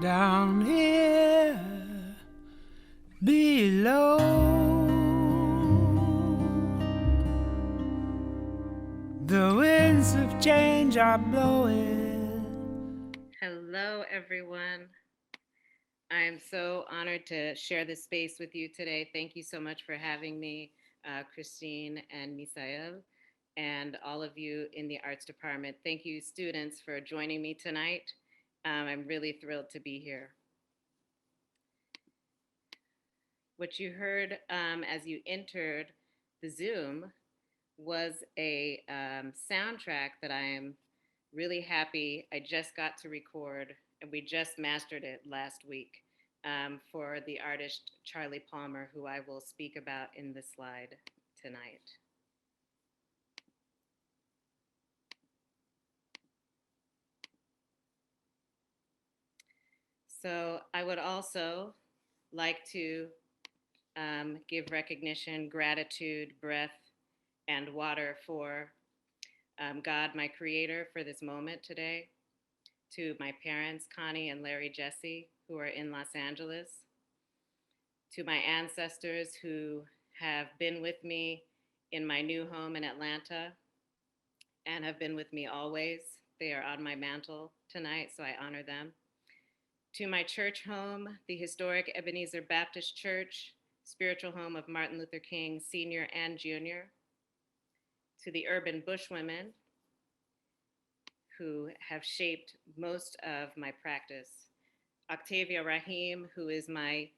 down here below. The winds of change are blowing. Hello, everyone. I am so honored to share this space with you today. Thank you so much for having me, Christine and Misael, and all of you in the arts department. Thank you, students, for joining me tonight. I'm really thrilled to be here. What you heard as you entered the Zoom was a soundtrack that I am really happy I just got to record, and we just mastered it last week for the artist Charlie Palmer, who I will speak about in the slide tonight. So I would also like to give recognition, gratitude, breath, and water for God, my creator, for this moment today, to my parents, Connie and Larry Jesse, who are in Los Angeles, to my ancestors who have been with me in my new home in Atlanta and have been with me always. They are on my mantle tonight, so I honor them. To my church home, the historic Ebenezer Baptist Church, spiritual home of Martin Luther King Sr. and Jr., to the urban bushwomen who have shaped most of my practice. Octavia Rahim, who is my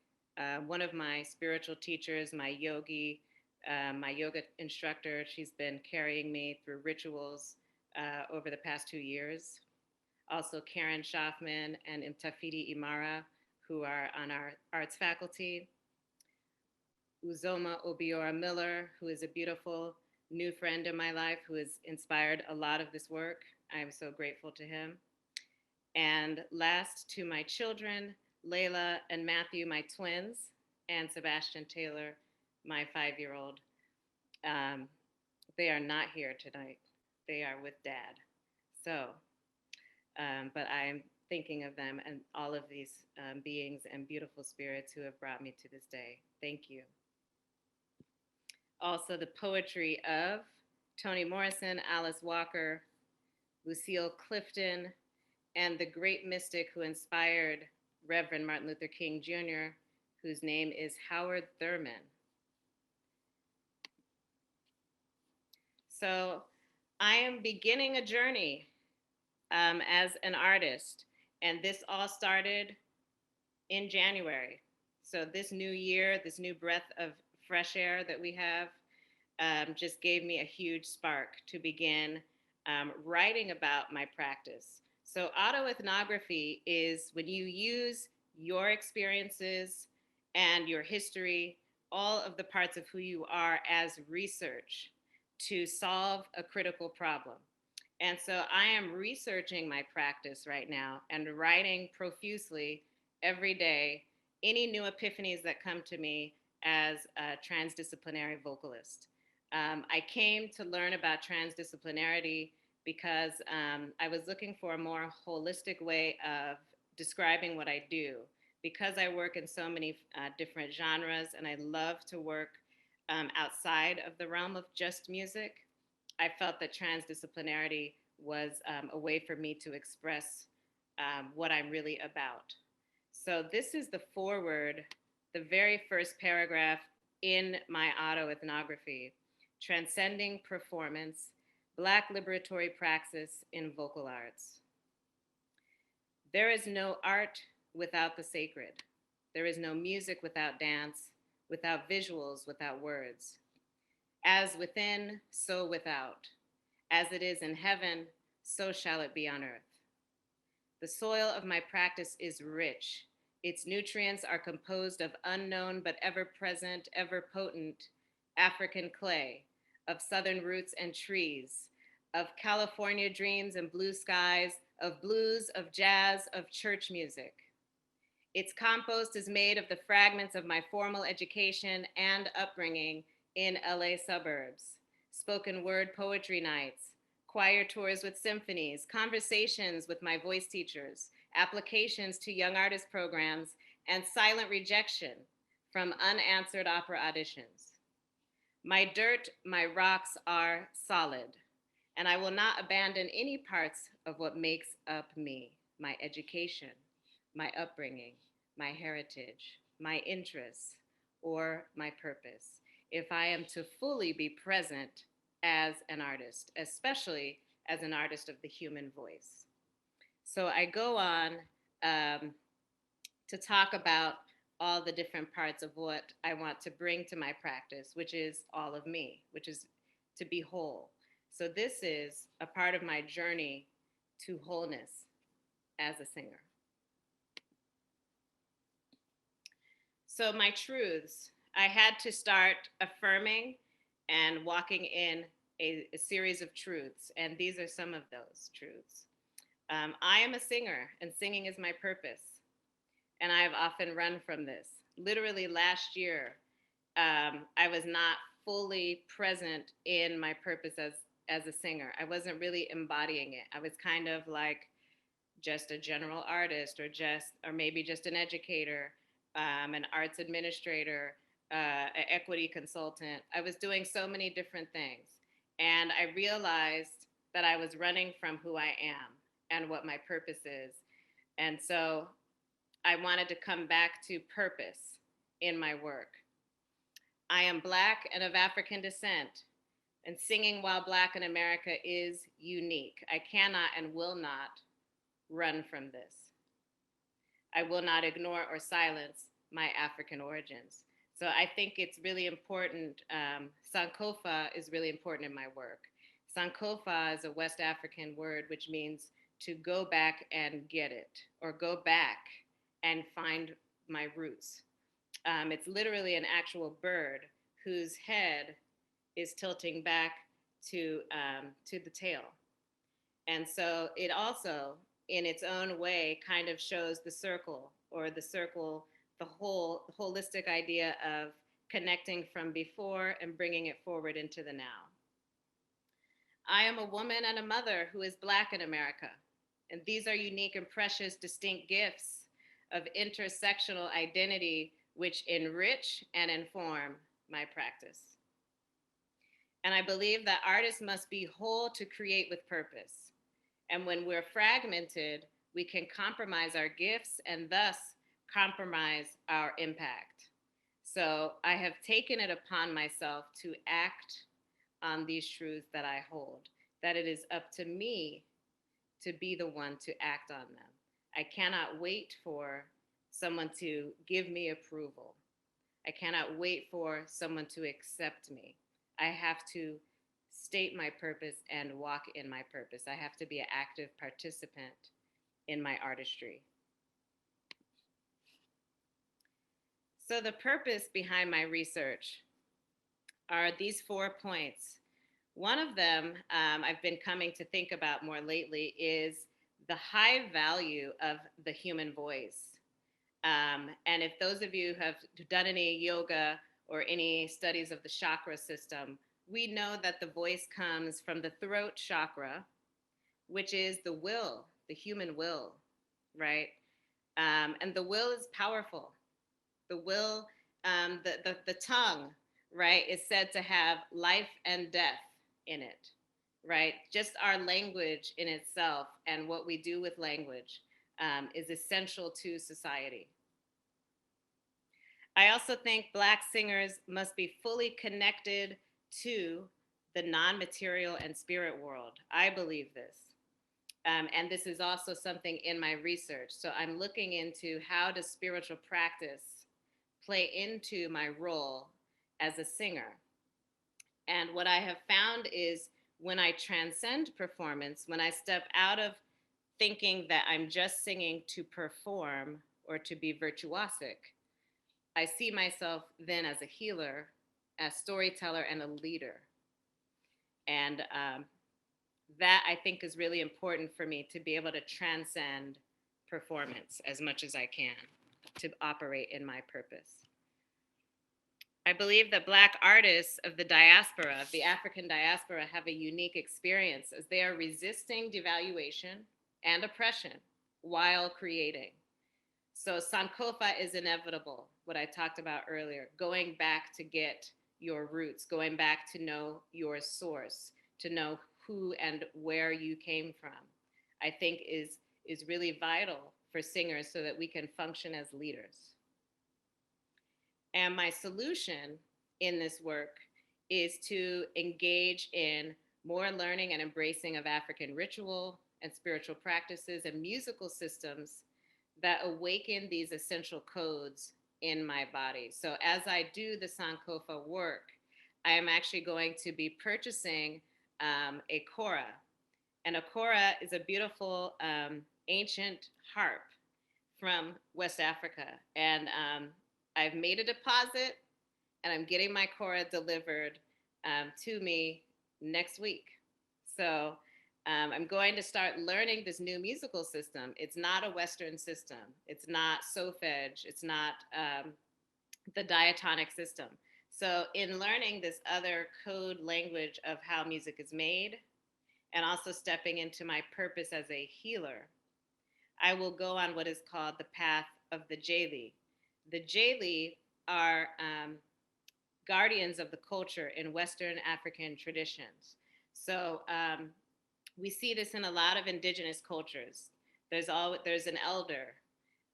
one of my spiritual teachers, my yogi, my yoga instructor. She's been carrying me through rituals over the past 2 years. Also, Karen Schaffman and Imtafidi Imara, who are on our arts faculty. Uzoma Obiora Miller, who is a beautiful new friend in my life who has inspired a lot of this work. I am so grateful to him. And last, to my children, Layla and Matthew, my twins, and Sebastian Taylor, my 5 year old. Um, they are not here tonight. They are with dad. So, but I'm thinking of them and all of these beings and beautiful spirits who have brought me to this day. Thank you. Also, the poetry of Toni Morrison, Alice Walker, Lucille Clifton, and the great mystic who inspired Reverend Martin Luther King Jr., whose name is Howard Thurman. So I am beginning a journey as an artist, and this all started in January. So this new year, this new breath of fresh air that we have, just gave me a huge spark to begin writing about my practice. So, autoethnography is when you use your experiences and your history, all of the parts of who you are, as research to solve a critical problem. And so, I am researching my practice right now and writing profusely every day any new epiphanies that come to me as a transdisciplinary vocalist. I came to learn about transdisciplinarity because I was looking for a more holistic way of describing what I do. Because I work in so many different genres and I love to work outside of the realm of just music, I felt that transdisciplinarity was a way for me to express what I'm really about. So, this is the foreword, the very first paragraph in my autoethnography: Transcending Performance, Black Liberatory Praxis in Vocal Arts. There is no art without the sacred. There is no music without dance, without visuals, without words. As within, so without. As it is in heaven, so shall it be on earth. The soil of my practice is rich. Its nutrients are composed of unknown but ever present, ever potent African clay, of southern roots and trees, of California dreams and blue skies, of blues, of jazz, of church music. Its compost is made of the fragments of my formal education and upbringing in LA suburbs, spoken word poetry nights, choir tours with symphonies, conversations with my voice teachers, applications to young artist programs, and silent rejection from unanswered opera auditions. My dirt, my rocks are solid, and I will not abandon any parts of what makes up me: my education, my upbringing, my heritage, my interests, or my purpose, if I am to fully be present as an artist, especially as an artist of the human voice. So I go on um, to talk about all the different parts of what I want to bring to my practice, which is all of me, which is to be whole. So this is a part of my journey to wholeness as a singer. So my truths, I had to start affirming and walking in a series of truths, and these are some of those truths. I am a singer, and singing is my purpose, and I have often run from this. Literally last year, I was not fully present in my purpose as a singer. I wasn't really embodying it. I was kind of like just a general artist, or maybe just an educator, an arts administrator, an equity consultant. I was doing so many different things, and I realized that I was running from who I am and what my purpose is. And so I wanted to come back to purpose in my work. I am Black and of African descent, and singing while Black in America is unique. I cannot and will not run from this. I will not ignore or silence my African origins. So I think it's really important. Sankofa is really important in my work. Sankofa is a West African word which means to go back and get it, or go back and find my roots. It's literally an actual bird whose head is tilting back to the tail. And so it also, in its own way, kind of shows the circle, or the circle, the whole holistic idea of connecting from before and bringing it forward into the now. I am a woman and a mother who is Black in America, and these are unique and precious, distinct gifts of intersectional identity which enrich and inform my practice. And I believe that artists must be whole to create with purpose. And when we're fragmented, we can compromise our gifts and thus compromise our impact. So I have taken it upon myself to act on these truths that I hold, that it is up to me to be the one to act on them. I cannot wait for someone to give me approval. I cannot wait for someone to accept me. I have to state my purpose and walk in my purpose. I have to be an active participant in my artistry. So the purpose behind my research are these 4 points. One of them I've been coming to think about more lately is the high value of the human voice. And if those of you have done any yoga or any studies of the chakra system, we know that the voice comes from the throat chakra, which is the will, the human will, right? And the will is powerful. The will, the tongue, right, is said to have life and death in it, right? Just our language in itself and what we do with language is essential to society. I also think Black singers must be fully connected to the non-material and spirit world. I believe this. And this is also something in my research. So I'm looking into how does spiritual practice play into my role as a singer. And what I have found is when I transcend performance, when I step out of thinking that I'm just singing to perform or to be virtuosic, I see myself then as a healer, a storyteller, and a leader. And that I think is really important for me, to be able to transcend performance as much as I can to operate in my purpose. I believe that Black artists of the diaspora, of the African diaspora, have a unique experience as they are resisting devaluation and oppression while creating. So Sankofa is inevitable, what I talked about earlier, going back to get your roots, going back to know your source, to know who and where you came from, I think is really vital for singers so that we can function as leaders. And my solution in this work is to engage in more learning and embracing of African ritual and spiritual practices and musical systems that awaken these essential codes in my body. So as I do the Sankofa work, I am actually going to be purchasing a kora. And a kora is a beautiful ancient harp from West Africa. And I've made a deposit and I'm getting my kora delivered to me next week. So I'm going to start learning this new musical system. It's not a Western system. It's not solfege. It's not the diatonic system. So in learning this other code language of how music is made and also stepping into my purpose as a healer, I will go on what is called the path of the Jailey. The Jailey are guardians of the culture in Western African traditions. So we see this in a lot of indigenous cultures. There's an elder,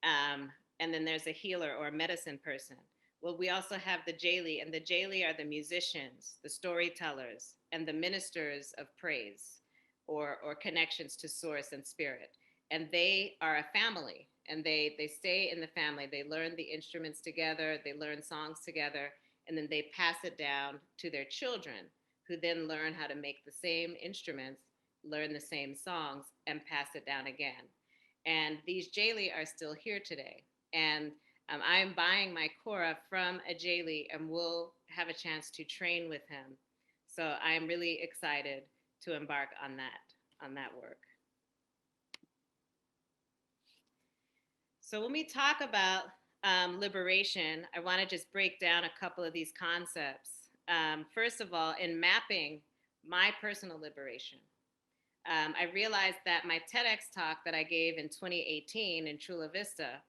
and then there's a healer or a medicine person. Well, we also have the Jailey, and the Jailey are the musicians, the storytellers, and the ministers of praise or connections to source and spirit. And they are a family, and they stay in the family. They learn the instruments together, they learn songs together, and then they pass it down to their children, who then learn how to make the same instruments, learn the same songs, and pass it down again. And these Jailey are still here today. And I'm buying my kora from a Jailey, and we'll have a chance to train with him. So I'm really excited to embark on that work. So when we talk about liberation, I want to just break down a couple of these concepts. First of all, in mapping my personal liberation, I realized that my TEDx talk that I gave in 2018 in Chula Vista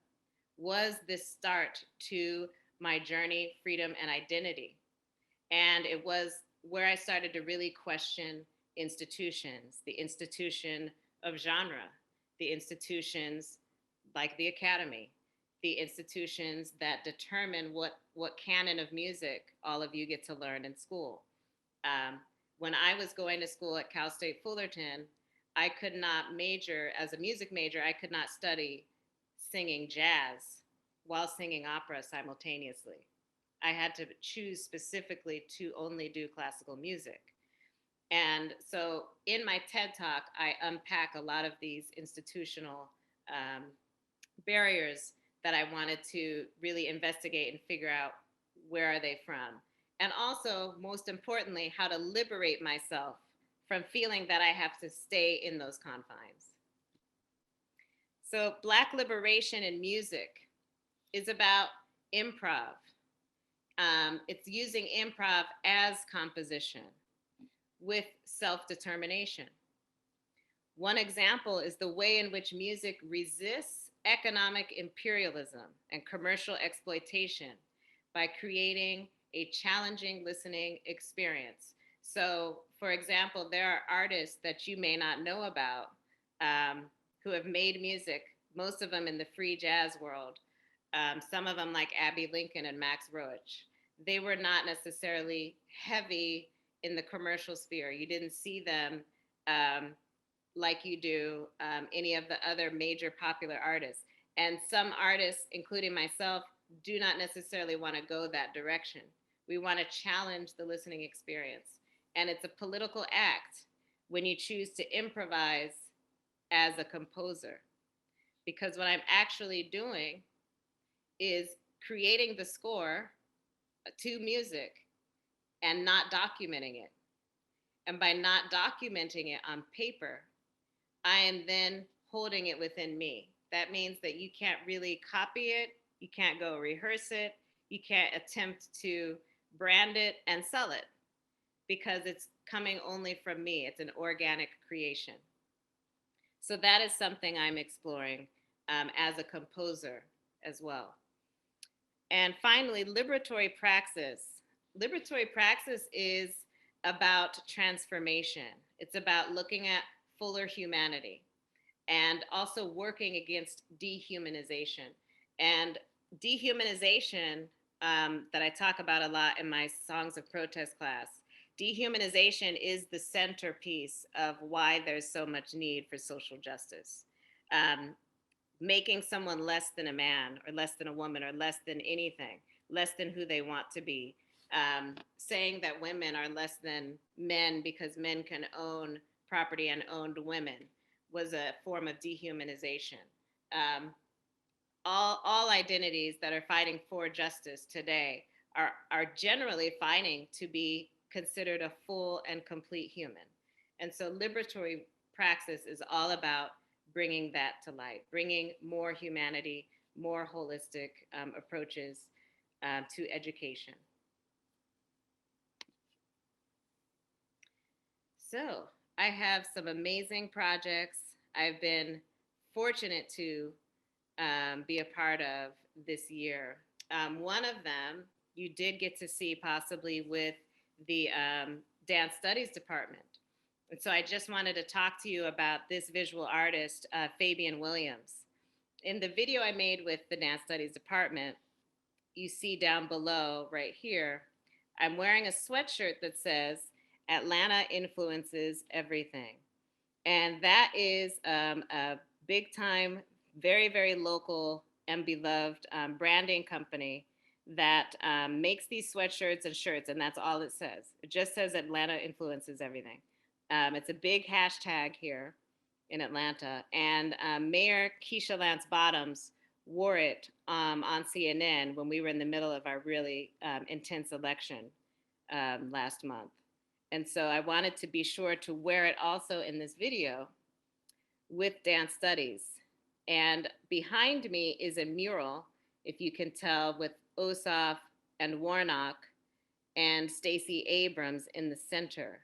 was this start to my journey, freedom, and identity. And it was where I started to really question institutions, the institution of genre, the institutions like the academy, the institutions that determine what canon of music all of you get to learn in school. When I was going to school at Cal State Fullerton, I could not major as a music major. I could not study singing jazz while singing opera simultaneously. I had to choose specifically to only do classical music. And so in my TED Talk, I unpack a lot of these institutional barriers that I wanted to really investigate and figure out where are they from. And also, most importantly, how to liberate myself from feeling that I have to stay in those confines. So Black liberation in music is about improv. It's using improv as composition with self-determination. One example is the way in which music resists economic imperialism and commercial exploitation by creating a challenging listening experience. So, for example, there are artists that you may not know about who have made music, most of them in the free jazz world, some of them like Abby Lincoln and Max Roach. They were not necessarily heavy in the commercial sphere. You didn't see them like you do any of the other major popular artists. And some artists, including myself, do not necessarily want to go that direction. We want to challenge the listening experience. And it's a political act when you choose to improvise as a composer. Because what I'm actually doing is creating the score to music and not documenting it. And by not documenting it on paper, I am then holding it within me. That means that you can't really copy it, you can't go rehearse it, you can't attempt to brand it and sell it because it's coming only from me. It's an organic creation. So that is something I'm exploring as a composer as well. And finally, liberatory praxis. Liberatory praxis is about transformation. It's about looking at fuller humanity and also working against dehumanization. And dehumanization, that I talk about a lot in my Songs of Protest class, dehumanization is the centerpiece of why there's so much need for social justice. Um, Making someone less than a man or less than a woman or less than anything, less than who they want to be. Saying that women are less than men because men can own property and owned women was a form of dehumanization. Um, all identities that are fighting for justice today are generally fighting to be considered a full and complete human. And so liberatory praxis is all about bringing that to light, bringing more humanity, more holistic approaches to education. So I have some amazing projects I've been fortunate to be a part of this year. One of them you did get to see possibly with the dance studies department. And so I just wanted to talk to you about this visual artist, Fabian Williams. In the video I made with the dance studies department, you see down below right here, I'm wearing a sweatshirt that says, Atlanta influences everything. And that is a big time, very, very local and beloved branding company that makes these sweatshirts and shirts, and that's all it says. It just says Atlanta influences everything. It's a big hashtag here in Atlanta, and Mayor Keisha Lance Bottoms wore it on CNN when we were in the middle of our really intense election last month. And so I wanted to be sure to wear it also in this video with dance studies. And behind me is a mural, if you can tell, with Ossoff and Warnock and Stacey Abrams in the center.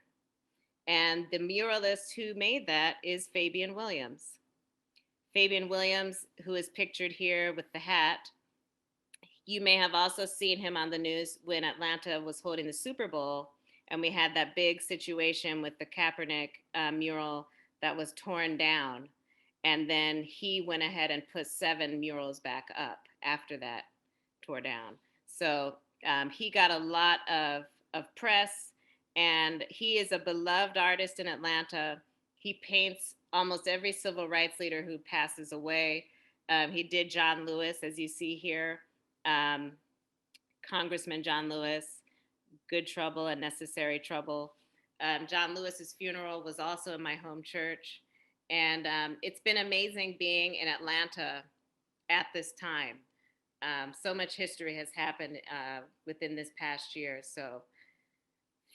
And the muralist who made that is Fabian Williams. Fabian Williams, who is pictured here with the hat. You may have also seen him on the news when Atlanta was holding the Super Bowl, and we had that big situation with the Kaepernick mural that was torn down. And then he went ahead and put 7 murals back up after that tore down. So he got a lot of press, and he is a beloved artist in Atlanta. He paints almost every civil rights leader who passes away. He did John Lewis, as you see here, Congressman John Lewis, Good Trouble and Necessary Trouble. John Lewis's funeral was also in my home church. And it's been amazing being in Atlanta at this time. So much history has happened within this past year. So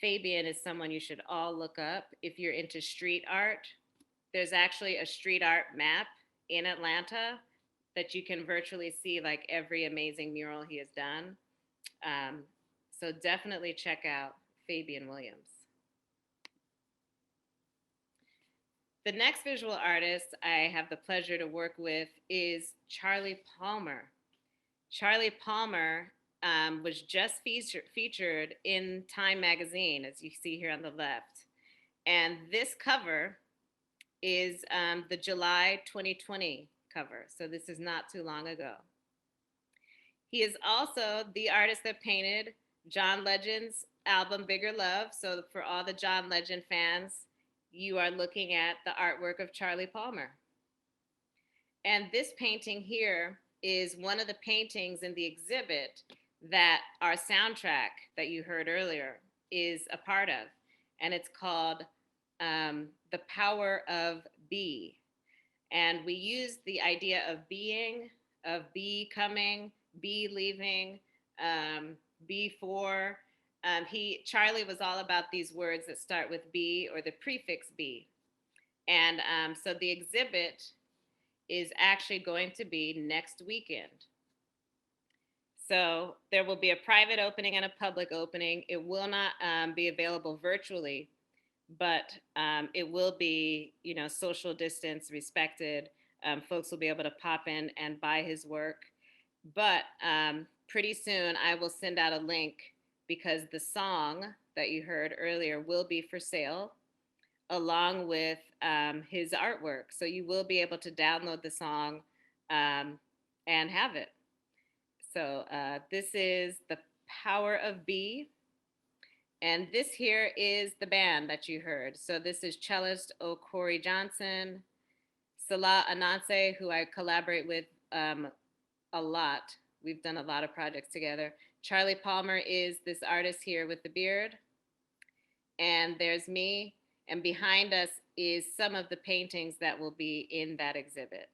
Fabian is someone you should all look up. If you're into street art, there's actually a street art map in Atlanta that you can virtually see like every amazing mural he has done. So definitely check out Fabian Williams. The next visual artist I have the pleasure to work with is Charlie Palmer. Charlie Palmer was just featured in Time magazine, as you see here on the left. And this cover is the July 2020 cover. So this is not too long ago. He is also the artist that painted John Legend's album Bigger Love. So for all the John Legend fans, you are looking at the artwork of Charlie Palmer. And this painting here is one of the paintings in the exhibit that our soundtrack that you heard earlier is a part of. And it's called The Power of Be. And we use the idea of being, of becoming, be leaving, before. Charlie was all about these words that start with be or the prefix be. And so the exhibit is actually going to be next weekend. So there will be a private opening and a public opening. It will not be available virtually, but it will be, social distance respected. Folks will be able to pop in and buy his work. But pretty soon I will send out a link, because the song that you heard earlier will be for sale along with his artwork. So you will be able to download the song and have it. So this is The Power of B. And this here is the band that you heard. So this is cellist O'Corey Johnson, Salah Ananse, who I collaborate with a lot. We've done a lot of projects together. Charlie Palmer is this artist here with the beard. And there's me. And behind us is some of the paintings that will be in that exhibit.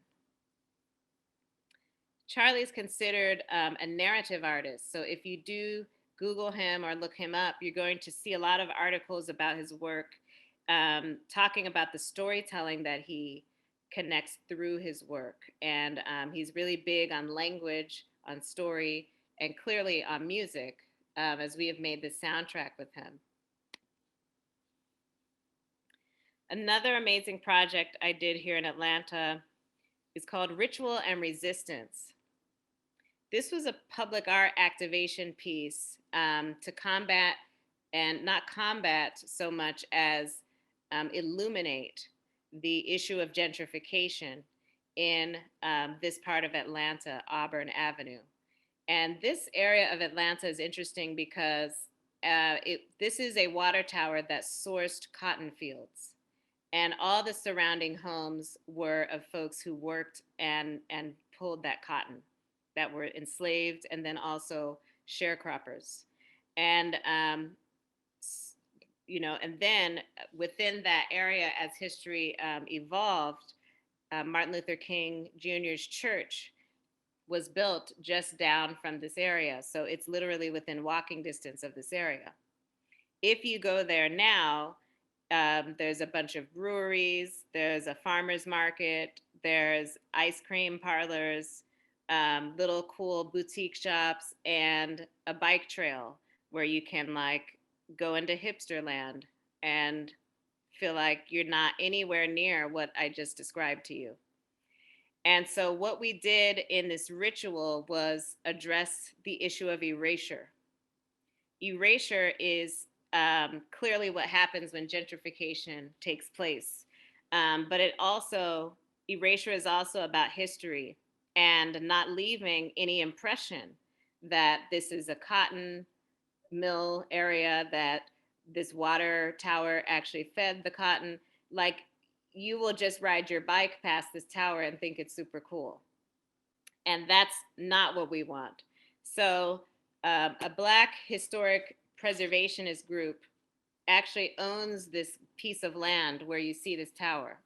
Charlie's considered a narrative artist. So if you do Google him or look him up, you're going to see a lot of articles about his work, talking about the storytelling that he connects through his work. And he's really big on language, on story, and clearly on music, as we have made this soundtrack with him. Another amazing project I did here in Atlanta is called Ritual and Resistance. This was a public art activation piece to combat, and not combat so much as illuminate the issue of gentrification in this part of Atlanta, Auburn Avenue. And this area of Atlanta is interesting because this is a water tower that sourced cotton fields. And all the surrounding homes were of folks who worked and pulled that cotton, that were enslaved, and then also sharecroppers. And, and then within that area, as history evolved, Martin Luther King Jr.'s church was built just down from this area. So it's literally within walking distance of this area. If you go there now, there's a bunch of breweries, there's a farmer's market, there's ice cream parlors, little cool boutique shops, and a bike trail where you can go into hipster land and feel like you're not anywhere near what I just described to you. And so what we did in this ritual was address the issue of erasure. Erasure is clearly what happens when gentrification takes place. But erasure is also about history and not leaving any impression that this is a cotton mill area, that this water tower actually fed the cotton. You will just ride your bike past this tower and think it's super cool. And that's not what we want. So a Black historic preservationist group actually owns this piece of land where you see this tower.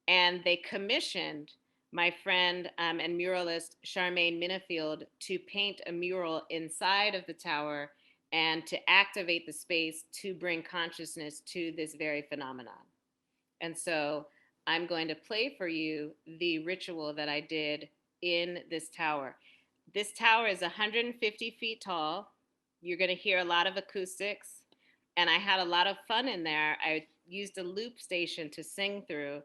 And they commissioned my friend and muralist Charmaine Minifield to paint a mural inside of the tower and to activate the space to bring consciousness to this very phenomenon. And so I'm going to play for you the ritual that I did in this tower. This tower is 150 feet tall. You're going to hear a lot of acoustics, and I had a lot of fun in there. I used a loop station to sing through,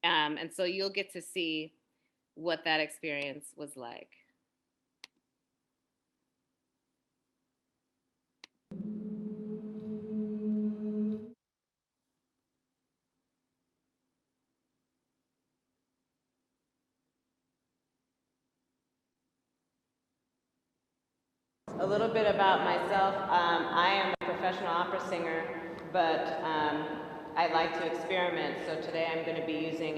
and so you'll get to see what that experience was like. A little bit about myself. I am a professional opera singer, but I like to experiment. So today I'm going to be using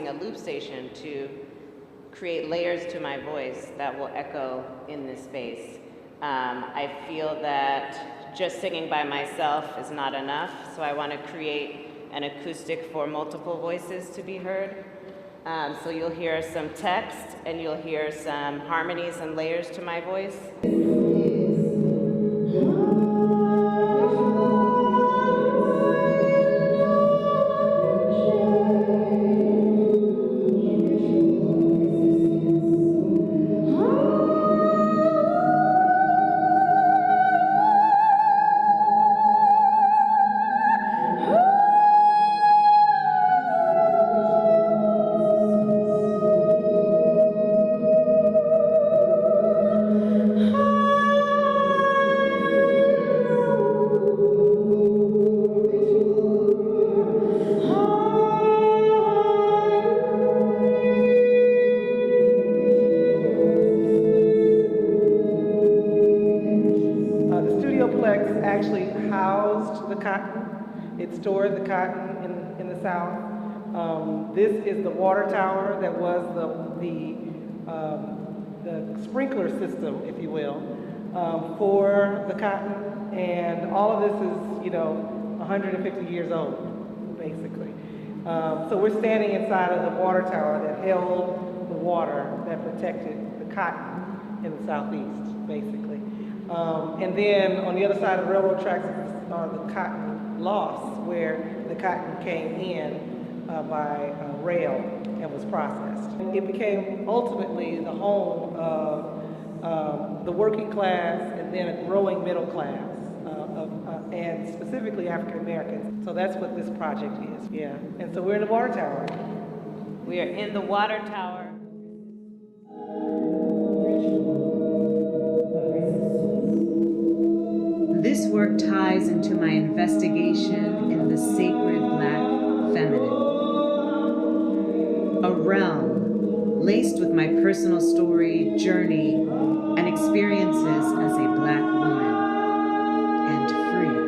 a loop station to create layers to my voice that will echo in this space. I feel that just singing by myself is not enough, so I want to create an acoustic for multiple voices to be heard. So you'll hear some text, and you'll hear some harmonies and layers to my voice. housed the cotton. It stored the cotton in the South. This is the water tower that was the sprinkler system, if you will, for the cotton. And all of this is, 150 years old, basically. So we're standing inside of the water tower that held the water that protected the cotton in the Southeast, basically. And then on the other side of the railroad tracks are the cotton lofts, where the cotton came in by rail and was processed. It became ultimately the home of the working class and then a growing middle class, and specifically African Americans. So that's what this project is, yeah. And so we're in the water tower. We are in the water tower. This work ties into my investigation in the sacred Black feminine, a realm laced with my personal story, journey, and experiences as a Black woman, and free.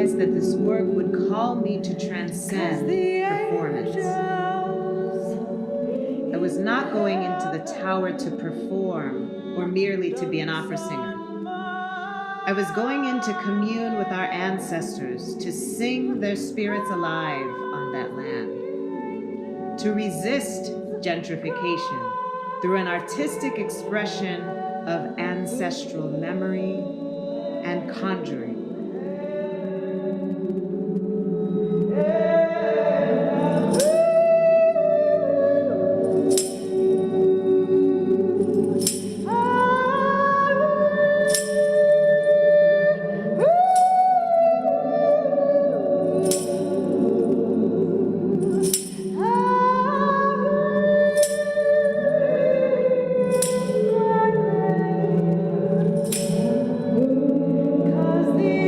That this work would call me to transcend performance. I was not going into the tower to perform or merely to be an opera singer. I was going in to commune with our ancestors, to sing their spirits alive on that land, to resist gentrification through an artistic expression of ancestral memory and conjuring. The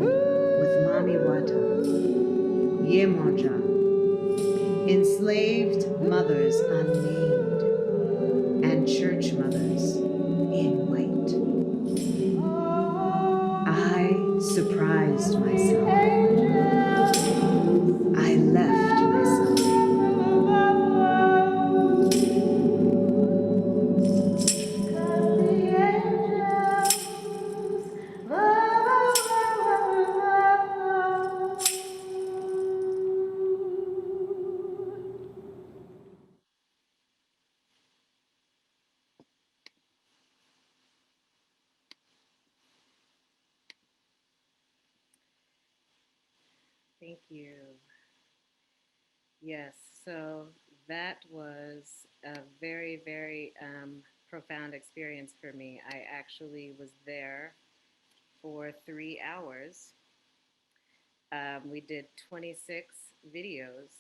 with Mami Wata, Yemoja, enslaved mothers unnamed, and church mothers in white. I surprised myself. I left myself. Thank you. Yes, so that was a very, very profound experience for me. I actually was there for 3 hours. We did 26 videos,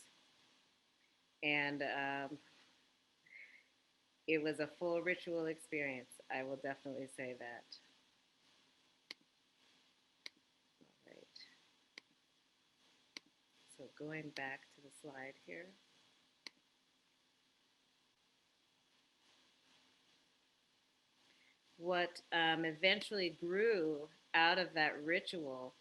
and it was a full ritual experience. I will definitely say that. All right. So going back to the slide here. What eventually grew out of that ritual,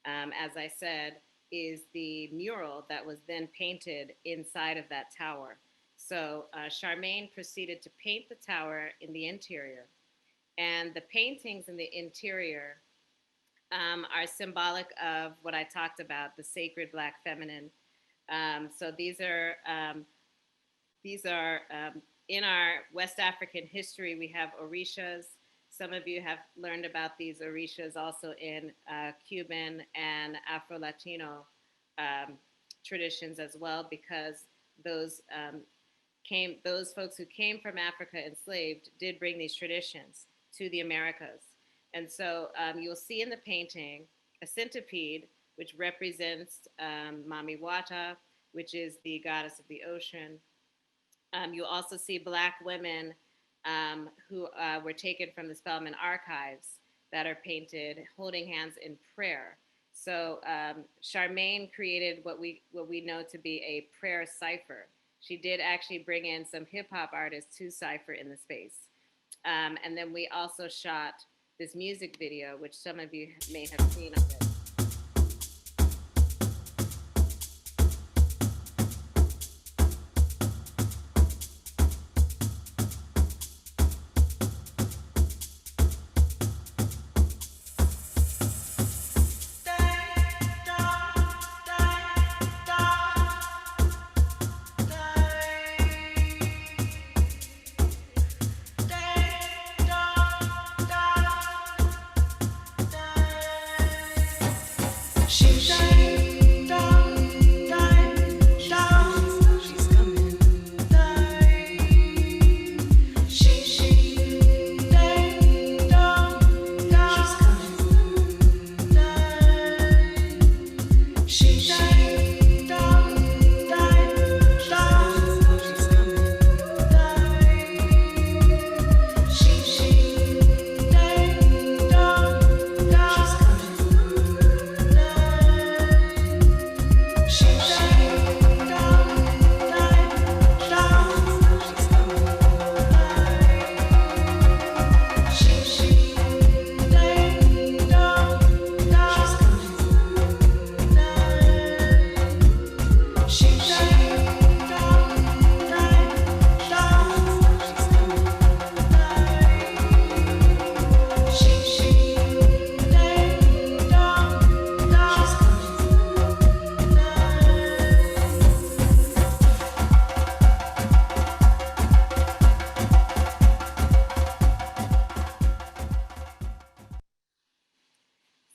as I said, is the mural that was then painted inside of that tower. So Charmaine proceeded to paint the tower in the interior. And the paintings in the interior are symbolic of what I talked about, the sacred Black feminine. So these are in our West African history. We have Orishas. Some of you have learned about these Orishas also in Cuban and Afro-Latino traditions as well, because those those folks who came from Africa enslaved did bring these traditions to the Americas. And so you'll see in the painting a centipede, which represents Mami Wata, which is the goddess of the ocean. You'll also see Black women who were taken from the Spelman archives that are painted holding hands in prayer. So Charmaine created what we know to be a prayer cipher. She did actually bring in some hip hop artists to cipher in the space. And then we also shot this music video, which some of you may have seen already.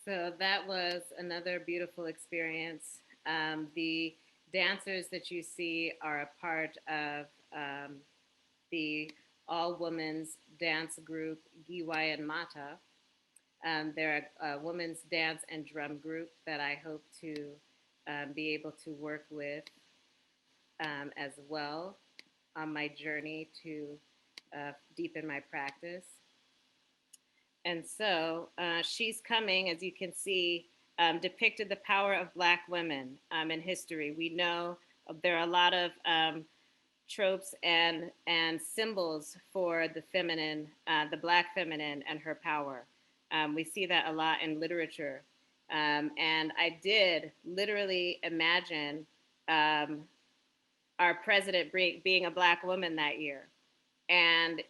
So that was another beautiful experience. The dancers that you see are a part of the all-women's dance group Giwai and Mata. They're a women's dance and drum group that I hope to be able to work with as well on my journey to deepen my practice. And so she's coming, as you can see, depicted the power of Black women in history. We know there are a lot of tropes and symbols for the feminine, the Black feminine and her power. We see that a lot in literature. And I did literally imagine our president being a Black woman that year. And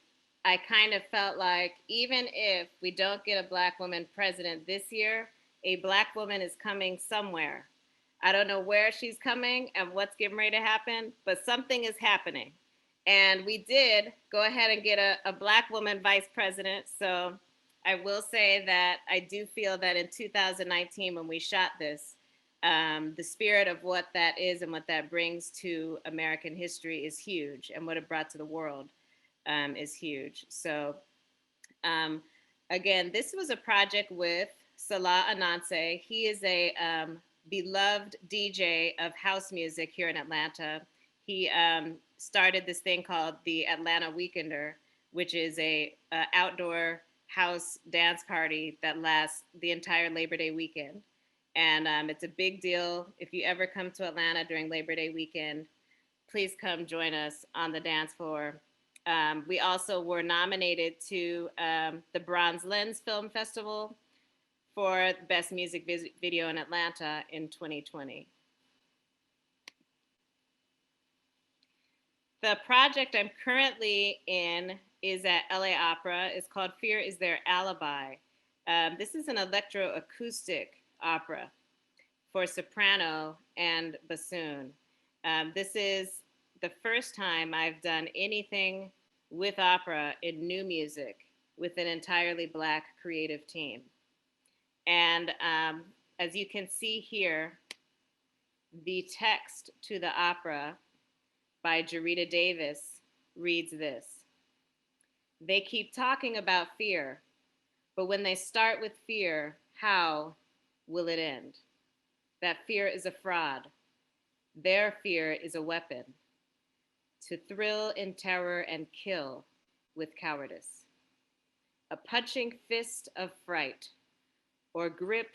I kind of felt like even if we don't get a Black woman president this year, a Black woman is coming somewhere. I don't know where she's coming and what's getting ready to happen, but something is happening. And we did go ahead and get a Black woman vice president. So I will say that I do feel that in 2019, when we shot this, the spirit of what that is and what that brings to American history is huge, and what it brought to the world is huge. So again, this was a project with Salah Ananse. He is a beloved DJ of house music here in Atlanta. He started this thing called the Atlanta Weekender, which is a outdoor house dance party that lasts the entire Labor Day weekend. And it's a big deal. If you ever come to Atlanta during Labor Day weekend, please come join us on the dance floor. We also were nominated to the Bronze Lens Film Festival for Best Music Video in Atlanta in 2020. The project I'm currently in is at LA Opera. It's called Fear is Their Alibi. This is an electroacoustic opera for soprano and bassoon. This is the first time I've done anything with opera in new music with an entirely Black creative team. And as you can see here, the text to the opera by Jarita Davis reads this: "They keep talking about fear, but when they start with fear, how will it end? That fear is a fraud. Their fear is a weapon to thrill in terror and kill with cowardice. A punching fist of fright or grip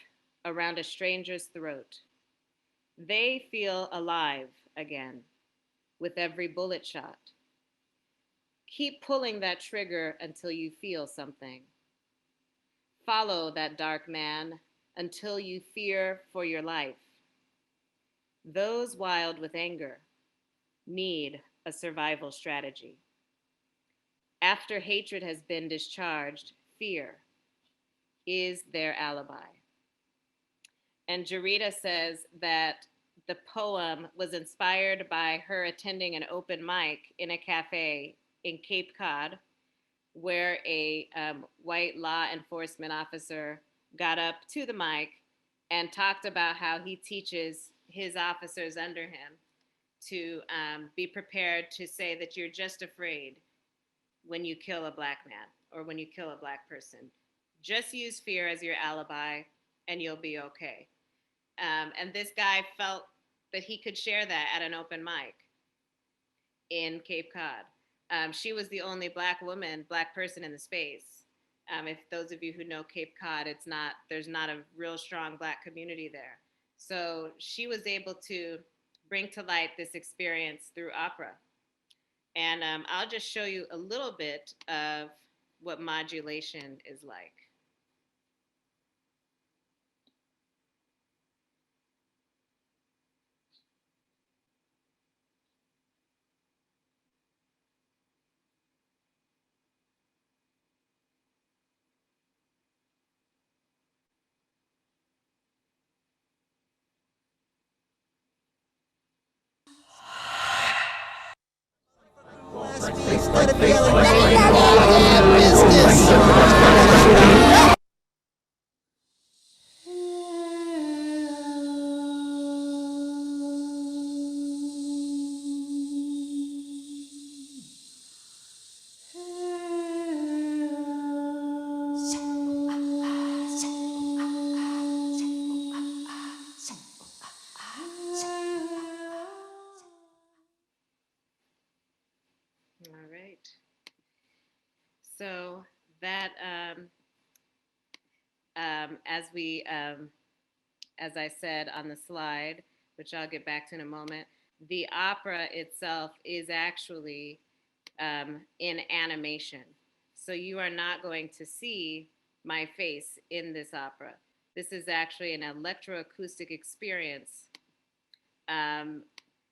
around a stranger's throat. They feel alive again with every bullet shot. Keep pulling that trigger until you feel something. Follow that dark man until you fear for your life. Those wild with anger need a survival strategy. After hatred has been discharged, fear is their alibi." And Jarita says that the poem was inspired by her attending an open mic in a cafe in Cape Cod, where a white law enforcement officer got up to the mic and talked about how he teaches his officers under him to be prepared to say that you're just afraid when you kill a Black man or when you kill a Black person. Just use fear as your alibi and you'll be okay. And this guy felt that he could share that at an open mic in Cape Cod. She was the only Black person in the space. If those of you who know Cape Cod, there's not a real strong Black community there. So she was able to bring to light this experience through opera. And I'll just show you a little bit of what modulation is like. All right. So that, as we as I said on the slide, which I'll get back to in a moment, the opera itself is actually in animation. So you are not going to see my face in this opera. This is actually an electroacoustic experience um,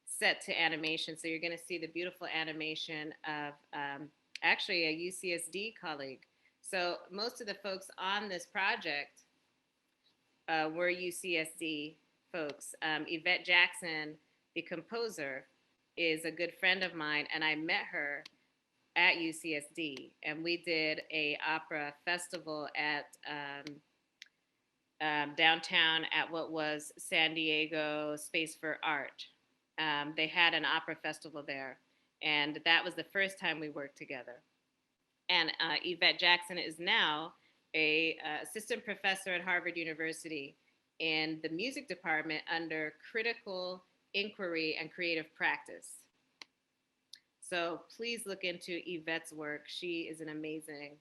set to animation. So you're going to see the beautiful animation of actually a UCSD colleague. So most of the folks on this project were UCSD folks. Yvette Jackson, the composer, is a good friend of mine, and I met her at UCSD, and we did a opera festival at downtown at what was San Diego Space for Art. They had an opera festival there, and that was the first time we worked together. And Yvette Jackson is now a assistant professor at Harvard University in the music department under critical inquiry and creative practice. So please look into Yvette's work. She is an amazing,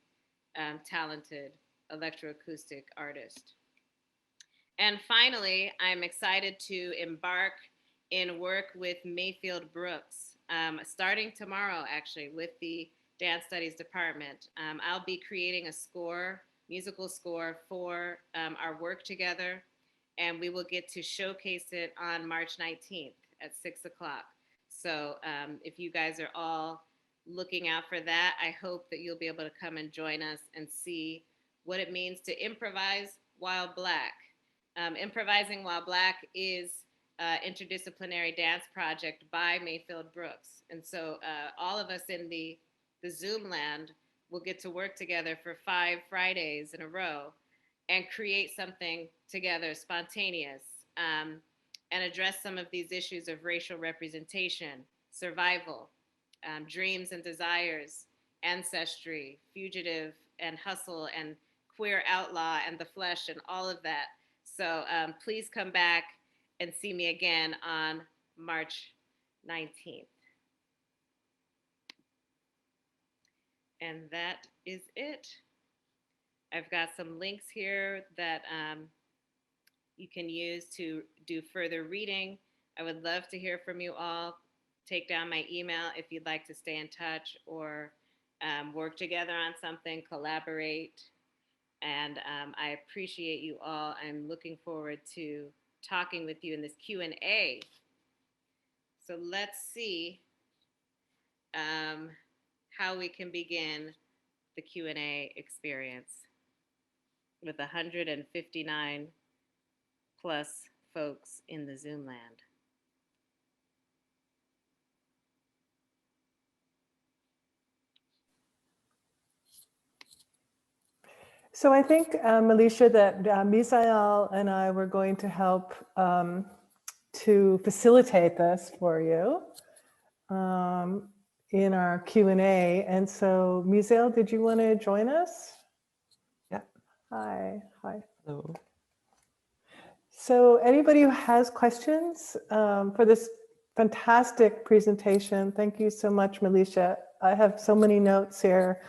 talented electroacoustic artist. And finally, I'm excited to embark in work with Mayfield Brooks, starting tomorrow, actually, with the Dance Studies Department. I'll be creating a score, musical score for our work together, and we will get to showcase it on March 19th at 6 o'clock. So if you guys are all looking out for that, I hope that you'll be able to come and join us and see what it means to improvise while Black. Improvising While Black is interdisciplinary dance project by Mayfield Brooks. And so all of us in the Zoom land will get to work together for 5 Fridays in a row and create something together spontaneous and address some of these issues of racial representation, survival, dreams and desires, ancestry, fugitive and hustle, and queer outlaw and the flesh and all of that. So please come back and see me again on March 19th. And that is it. I've got some links here that you can use to do further reading. I would love to hear from you all. Take down my email if you'd like to stay in touch or work together on something, collaborate. And I appreciate you all. I'm looking forward to talking with you in this Q&A. So let's see how we can begin the Q&A experience with 159 plus folks in the Zoom land. So I think, Malesha, that Misael and I were going to help to facilitate this for you in our Q&A. And so, Misael, did you want to join us? Yeah. Hi. Hello. So anybody who has questions for this fantastic presentation, thank you so much, Malesha. I have so many notes here.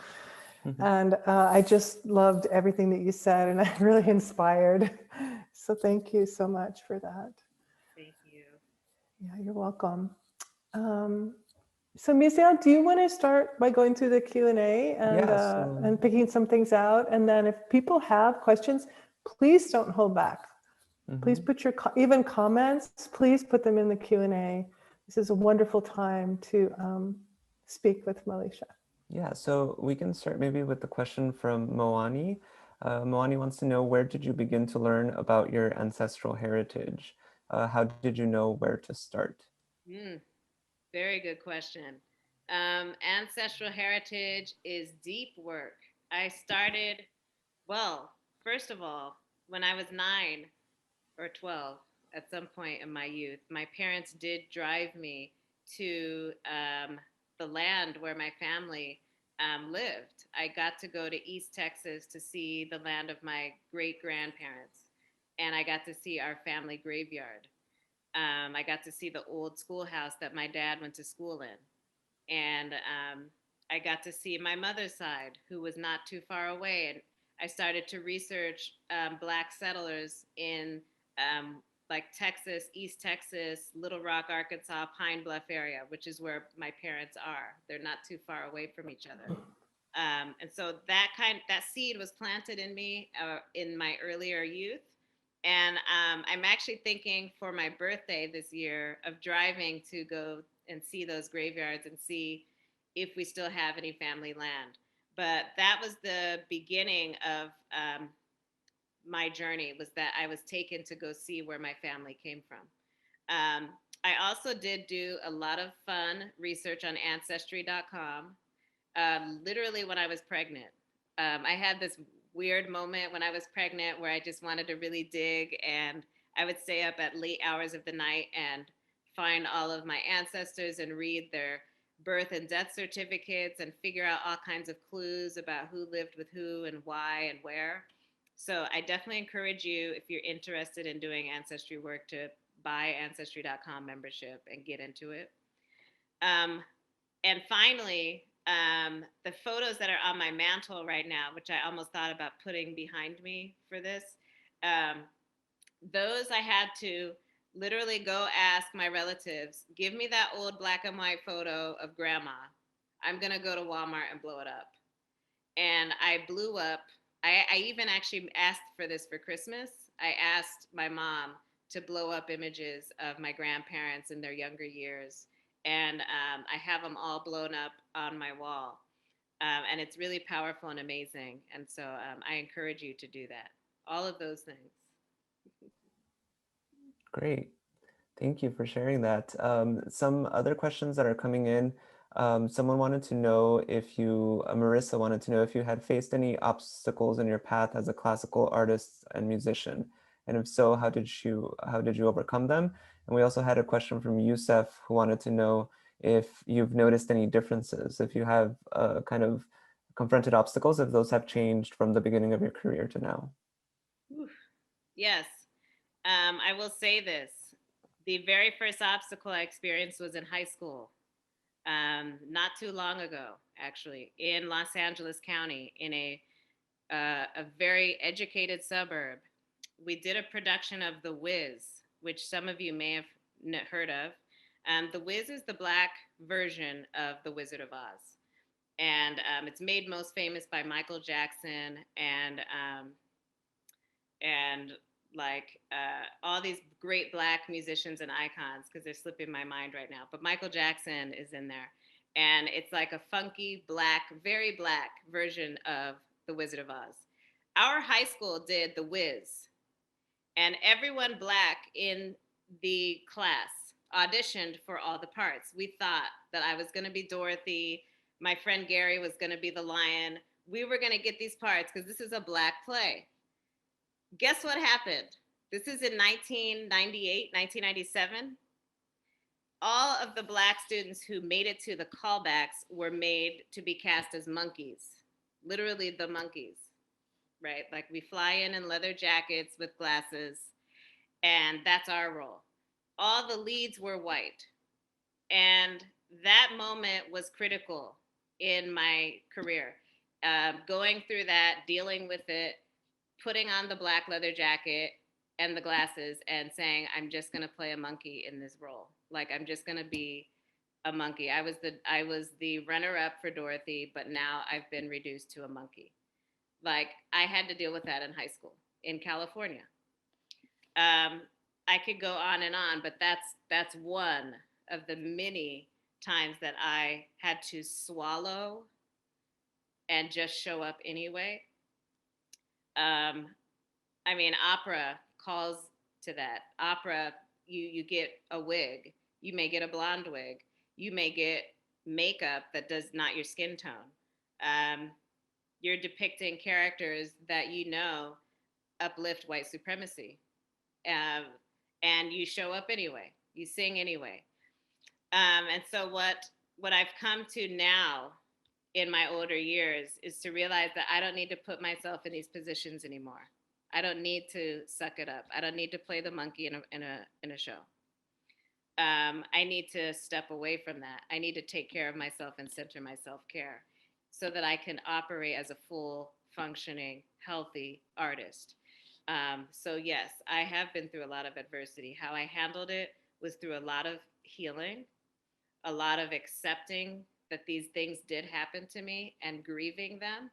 And I just loved everything that you said, and I'm really inspired. So thank you so much for that. Thank you. Yeah, you're welcome. So Misael, do you want to start by going through the Q&A and picking some things out? And then if people have questions, please don't hold back. Please put your even comments, please put them in the Q&A. This is a wonderful time to speak with Malesha. Yeah, so we can start maybe with the question from Moani. Moani wants to know, where did you begin to learn about your ancestral heritage? How did you know where to start? Very good question. Ancestral heritage is deep work. I started, well, first of all, when I was 9 or 12, at some point in my youth, my parents did drive me to the land where my family lived. I got to go to East Texas to see the land of my great grandparents, and I got to see our family graveyard. I got to see the old schoolhouse that my dad went to school in, and I got to see my mother's side, who was not too far away, and I started to research Black settlers in like Texas, East Texas, Little Rock, Arkansas, Pine Bluff area, which is where my parents are. They're not too far away from each other. And so that seed was planted in me in my earlier youth. And I'm actually thinking for my birthday this year of driving to go and see those graveyards and see if we still have any family land. But that was the beginning of my journey, was that I was taken to go see where my family came from. I also did do a lot of fun research on Ancestry.com. Literally when I was pregnant. I had this weird moment when I was pregnant where I just wanted to really dig, and I would stay up at late hours of the night and find all of my ancestors and read their birth and death certificates and figure out all kinds of clues about who lived with who and why and where. So I definitely encourage you, if you're interested in doing ancestry work, to buy Ancestry.com membership and get into it. And finally, the photos that are on my mantle right now, which I almost thought about putting behind me for this, those I had to literally go ask my relatives, give me that old black and white photo of grandma. I'm going to go to Walmart and blow it up. And I blew up. I even actually asked for this for Christmas. I asked my mom to blow up images of my grandparents in their younger years. And I have them all blown up on my wall. And it's really powerful and amazing. And so I encourage you to do that. All of those things. Great. Thank you for sharing that. Some other questions that are coming in. Someone wanted to know if you, Marissa wanted to know if you had faced any obstacles in your path as a classical artist and musician, and if so, how did you overcome them? And we also had a question from Youssef, who wanted to know if you've noticed any differences, if you have kind of confronted obstacles, if those have changed from the beginning of your career to now. Oof. Yes, I will say this. The very first obstacle I experienced was in high school. Not too long ago, actually, in Los Angeles County, in a very educated suburb. We did a production of The Wiz, which some of you may have heard of. The Wiz is the Black version of The Wizard of Oz. And it's made most famous by Michael Jackson and like all these great Black musicians and icons, because they're slipping my mind right now. But Michael Jackson is in there. And it's like a funky, Black, very Black version of The Wizard of Oz. Our high school did The Wiz. And everyone Black in the class auditioned for all the parts. We thought that I was going to be Dorothy. My friend Gary was going to be the lion. We were going to get these parts because this is a Black play. Guess what happened? This is in 1998, 1997. All of the Black students who made it to the callbacks were made to be cast as monkeys, literally the monkeys, right? Like we fly in leather jackets with glasses, and that's our role. All the leads were white. And that moment was critical in my career. Going through that, dealing with it, putting on the black leather jacket and the glasses and saying, I'm just going to play a monkey in this role. Like, I'm just going to be a monkey. I was the runner-up for Dorothy, but now I've been reduced to a monkey. Like, I had to deal with that in high school in California. I could go on and on, but that's one of the many times that I had to swallow and just show up anyway. I mean, opera calls to that. Opera, you get a wig. You may get a blonde wig. You may get makeup that does not your skin tone. You're depicting characters that you know uplift white supremacy. And you show up anyway. You sing anyway. And so what I've come to now in my older years is to realize that I don't need to put myself in these positions anymore. I don't need to suck it up. I don't need to play the monkey in a show. I need to step away from that. I need to take care of myself and center my self-care so that I can operate as a full functioning, healthy artist. So yes, I have been through a lot of adversity. How I handled it was through a lot of healing, a lot of accepting that these things did happen to me and grieving them,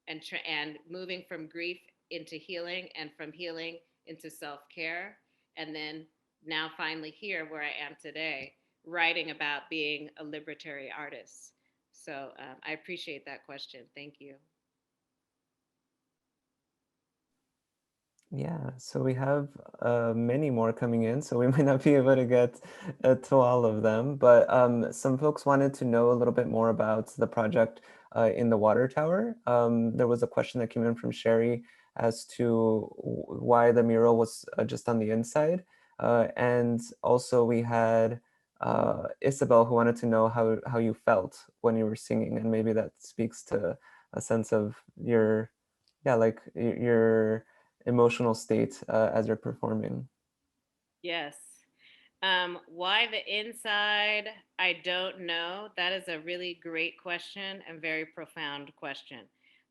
and moving from grief into healing, and from healing into self-care, and then now finally here where I am today, writing about being a liberatory artist. So I appreciate that question. Thank you. Yeah, so we have many more coming in, so we might not be able to get to all of them, but some folks wanted to know a little bit more about the project in the water tower. There was a question that came in from Sherry as to why the mural was just on the inside. And also we had Isabel, who wanted to know how you felt when you were singing, and maybe that speaks to a sense of your, yeah, like your emotional state as you're performing. Yes. Why the inside? I don't know. That is a really great question and very profound question.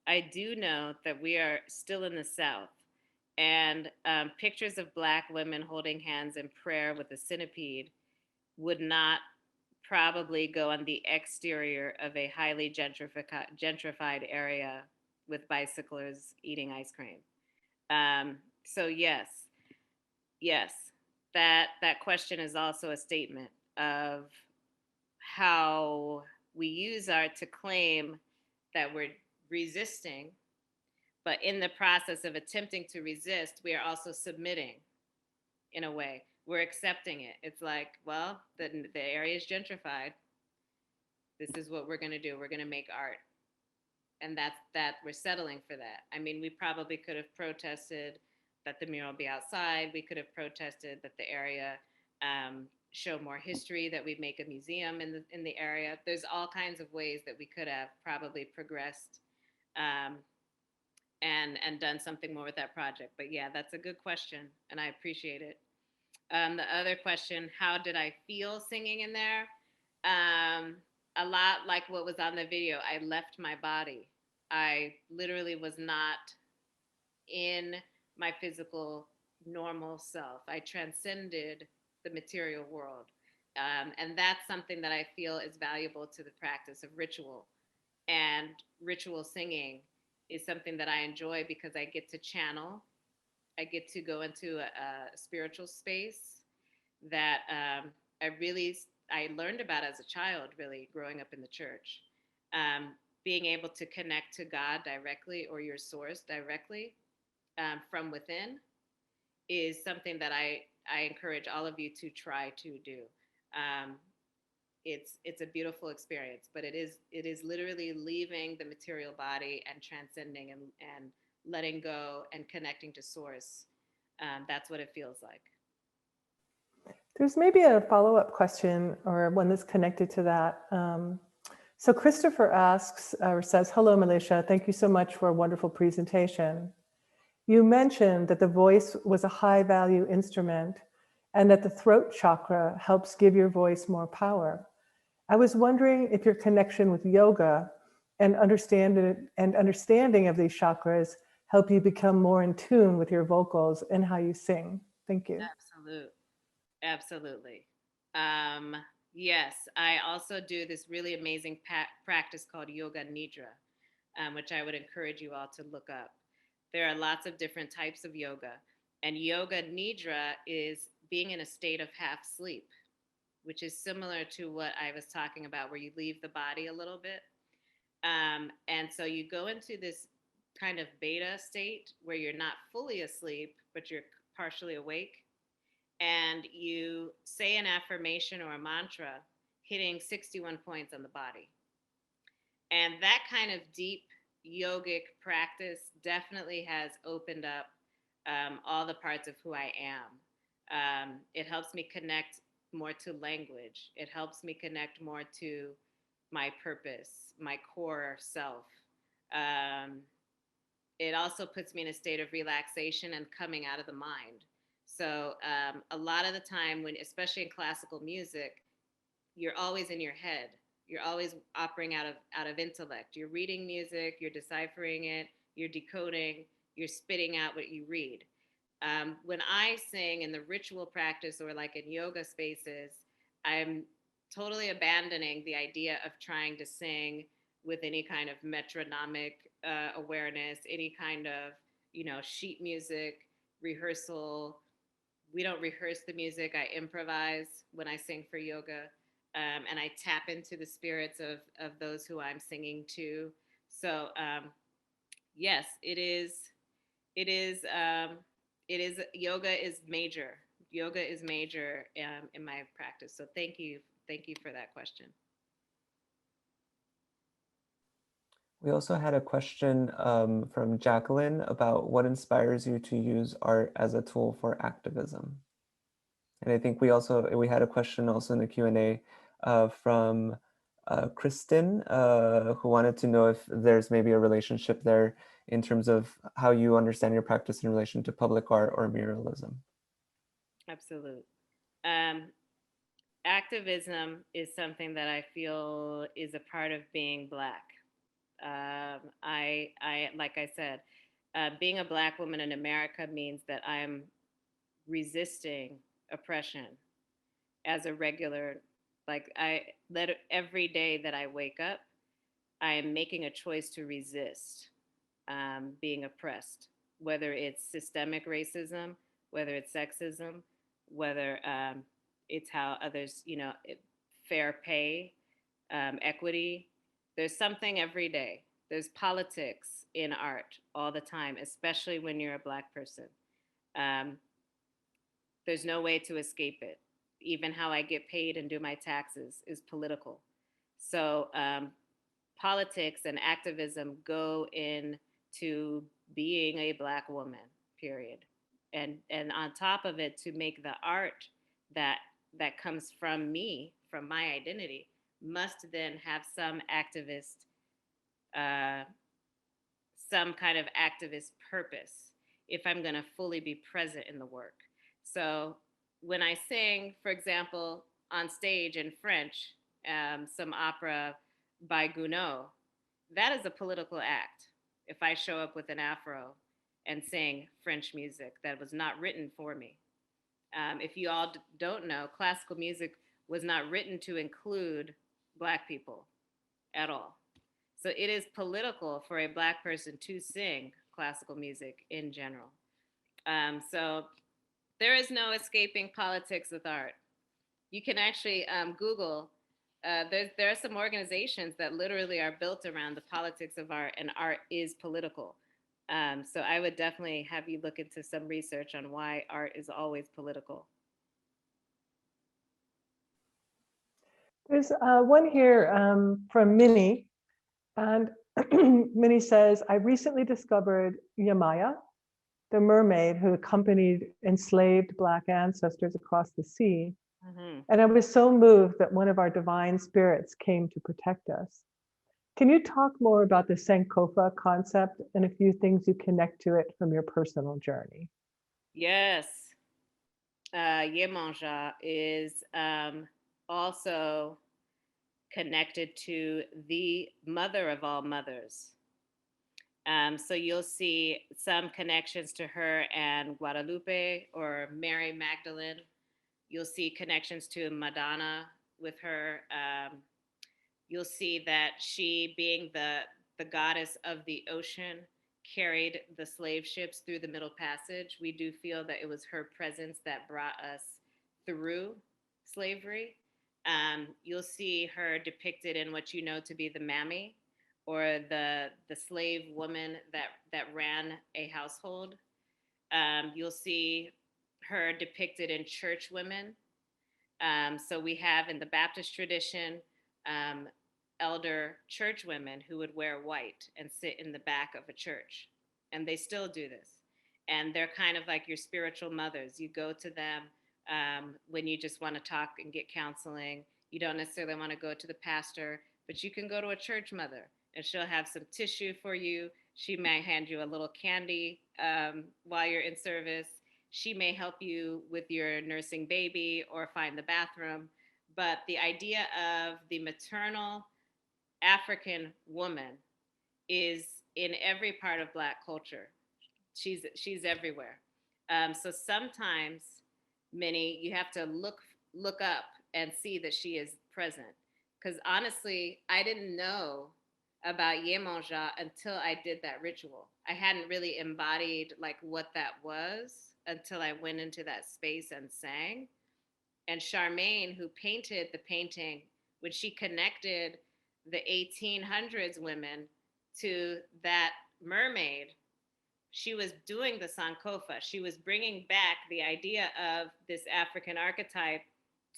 I do know that we are still in the South, and pictures of Black women holding hands in prayer with a centipede would not probably go on the exterior of a highly gentrified area with bicyclers eating ice cream. So yes, that question is also a statement of how we use art to claim that we're resisting, but in the process of attempting to resist, we are also submitting in a way. We're accepting it. It's like, well, the area is gentrified. This is what we're going to do. We're going to make art. And that we're settling for that. I mean, we probably could have protested that the mural be outside. We could have protested that the area show more history, that we make a museum in the area. There's all kinds of ways that we could have probably progressed and done something more with that project. But yeah, that's a good question, and I appreciate it. The other question, how did I feel singing in there? A lot like what was on the video. I left my body. I literally was not in my physical normal self. I transcended the material world. And that's something that I feel is valuable to the practice of ritual. And ritual singing is something that I enjoy because I get to channel. I get to go into a spiritual space that I learned about as a child, really growing up in the church. Being able to connect to God directly, or your source directly, from within, is something that I encourage all of you to try to do. It's a beautiful experience, but it is literally leaving the material body and transcending and letting go and connecting to source. That's what it feels like. There's maybe a follow-up question or one that's connected to that. So Christopher asks or says, hello, Malesha. Thank you so much for a wonderful presentation. You mentioned that the voice was a high value instrument and that the throat chakra helps give your voice more power. I was wondering if your connection with yoga and understanding of these chakras help you become more in tune with your vocals and how you sing. Thank you. Absolutely. Yes, I also do this really amazing practice called Yoga Nidra, which I would encourage you all to look up. There are lots of different types of yoga, and Yoga Nidra is being in a state of half sleep, which is similar to what I was talking about, where you leave the body a little bit. And so you go into this kind of beta state where you're not fully asleep, but you're partially awake. And you say an affirmation or a mantra hitting 61 points on the body. And that kind of deep yogic practice definitely has opened up all the parts of who I am. It helps me connect more to language. It helps me connect more to my purpose, my core self. It also puts me in a state of relaxation and coming out of the mind. So a lot of the time, especially in classical music, you're always in your head. You're always operating out of intellect. You're reading music, you're deciphering it, you're decoding, You're spitting out what you read. When I sing in the ritual practice or like in yoga spaces, I'm totally abandoning the idea of trying to sing with any kind of metronomic awareness, any kind of, sheet music, rehearsal. We don't rehearse the music. I improvise when I sing for yoga. And I tap into the spirits of those who I'm singing to. So yes, it is yoga is major. Yoga is major in my practice. So thank you for that question. We also had a question from Jacqueline about what inspires you to use art as a tool for activism. And I think we had a question also in the Q&A from Kristen, who wanted to know if there's maybe a relationship there in terms of how you understand your practice in relation to public art or muralism. Absolutely. Activism is something that I feel is a part of being Black. I like I said, being a Black woman in America means that I'm resisting oppression as a regular, every day that I wake up, I am making a choice to resist being oppressed, whether it's systemic racism, whether it's sexism, whether it's how others, fair pay, equity. There's something every day. There's politics in art all the time, especially when you're a Black person. There's no way to escape it. Even how I get paid and do my taxes is political. So politics and activism go into being a Black woman, period. And on top of it, to make the art that comes from me, from my identity, must then have some kind of activist purpose if I'm going to fully be present in the work. So when I sing, for example, on stage in French, some opera by Gounod, that is a political act. If I show up with an afro and sing French music that was not written for me. If you all don't know, classical music was not written to include Black people at all. So it is political for a Black person to sing classical music in general. So there is no escaping politics with art. You can actually Google. There are some organizations that literally are built around the politics of art, and art is political. So I would definitely have you look into some research on why art is always political. There's one here from Minnie, and Minnie says, I recently discovered Yamaya, the mermaid who accompanied enslaved Black ancestors across the sea. Mm-hmm. And I was so moved that one of our divine spirits came to protect us. Can you talk more about the Sankofa concept and a few things you connect to it from your personal journey? Yes. Yemanja is also connected to the mother of all mothers. So you'll see some connections to her and Guadalupe or Mary Magdalene. You'll see connections to Madonna with her. You'll see that she, being the goddess of the ocean, carried the slave ships through the Middle Passage. We do feel that it was her presence that brought us through slavery. You'll see her depicted in what you know to be the mammy, or the slave woman that ran a household. You'll see her depicted in church women. So we have in the Baptist tradition, elder church women who would wear white and sit in the back of a church. And they still do this. And they're kind of like your spiritual mothers. You go to them when you just want to talk and get counseling. You don't necessarily want to go to the pastor, but you can go to a church mother and she'll have some tissue for you. She might hand you a little candy while you're in service. She may help you with your nursing baby or find the bathroom. But the idea of the maternal African woman is in every part of Black culture. She's everywhere. So sometimes, Minnie, you have to look up and see that she is present. Because honestly, I didn't know about Yemonja until I did that ritual. I hadn't really embodied like what that was until I went into that space and sang. And Charmaine, who painted the painting, when she connected the 1800s women to that mermaid, she was doing the Sankofa. She was bringing back the idea of this African archetype